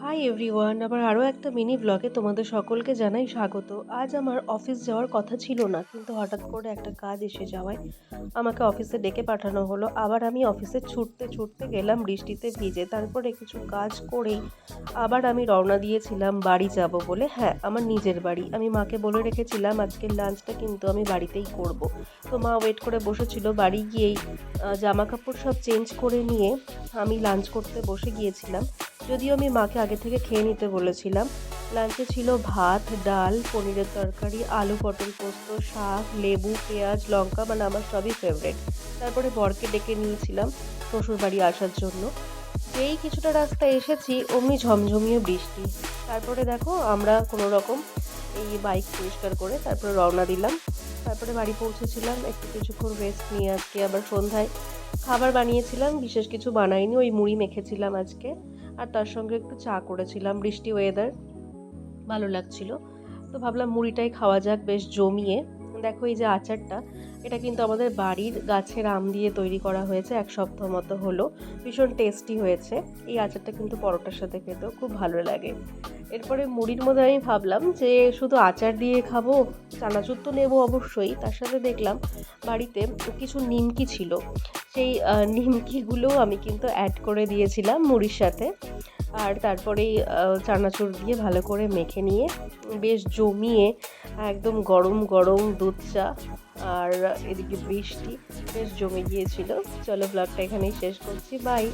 Hi everyone, আবার আরও একটা মিনি ব্লগে তোমাদের সকলকে জানাই স্বাগত। আজ আমার অফিস যাওয়ার কথা ছিল না, কিন্তু হঠাৎ করে একটা কাজ এসে যাওয়ায় আমাকে অফিসে ডেকে পাঠানো হলো। আবার আমি অফিসে ছুটতে ছুটতে গেলাম বৃষ্টিতে ভিজে। তারপরে কিছু কাজ করেই আবার আমি রওনা দিয়েছিলাম বাড়ি যাব বলে। হ্যাঁ, আমার নিজের বাড়ি। আমি মাকে বলে রেখেছিলাম আজকের লাঞ্চটা কিন্তু আমি বাড়িতেই করব। তো মা ওয়েট করে বসেছিল। বাড়ি গিয়েই জামা কাপড় সব চেঞ্জ করে নিয়ে আমি লাঞ্চ করতে বসে গিয়েছিলাম। যদিও আমি মাকে আগে থেকে খেয়ে নিতে বলেছিলাম। লাঞ্চে ছিল ভাত, ডাল, পনিরের তরকারি, আলু পটল পোস্ত, শাক, লেবু, পেঁয়াজ, লঙ্কা, মানে আমার সবই ফেভারিট। তারপরে বরকে ডেকে নিয়েছিলাম শ্বশুরবাড়ি আসার জন্য। যেই কিছুটা রাস্তা এসেছি অমনি ঝমঝমিয়ে বৃষ্টি। তারপরে দেখো আমরা কোনো রকম এই বাইক পরিষ্কার করে তারপরে রওনা দিলাম। তারপরে বাড়ি পৌঁছেছিলাম, একটু কিছুক্ষণ রেস্ট নিয়ে আজকে আবার সন্ধ্যায় খাবার বানিয়েছিলাম। বিশেষ কিছু বানাইনি, ওই মুড়ি মেখেছিলাম আজকে, আর তার সঙ্গে একটু চা করেছিলাম। বৃষ্টি ওয়েদার, ভালো লাগছিল, তো ভাবলাম মুড়িটাই খাওয়া যাক বেশ জমিয়ে। দেখো এই যে আচারটা, এটা কিন্তু আমাদের বাড়ির গাছের আম দিয়ে তৈরি করা হয়েছে, এক সপ্তাহ মতো হলো। ভীষণ টেস্টি হয়েছে। এই আচারটা কিন্তু পরোটার সাথে খেতেও খুব ভালো লাগে। এরপরে মুড়ির মধ্যে আমি ভাবলাম যে শুধু আচার দিয়ে খাবো, চানাচুর তো নেবো অবশ্যই। তার সাথে দেখলাম বাড়িতে কিছু নিমকি ছিল, সেই নিমকিগুলোও আমি কিন্তু অ্যাড করে দিয়েছিলাম মুড়ির সাথে। আর তারপরেই চানাচুর দিয়ে ভালো করে মেখে নিয়ে বেশ জমিয়ে একদম গরম গরম দুধ চা, আর এদিকে বৃষ্টি বেশ জমে গিয়েছিল। চলো ব্লগটা এখানেই শেষ করছি, বাই।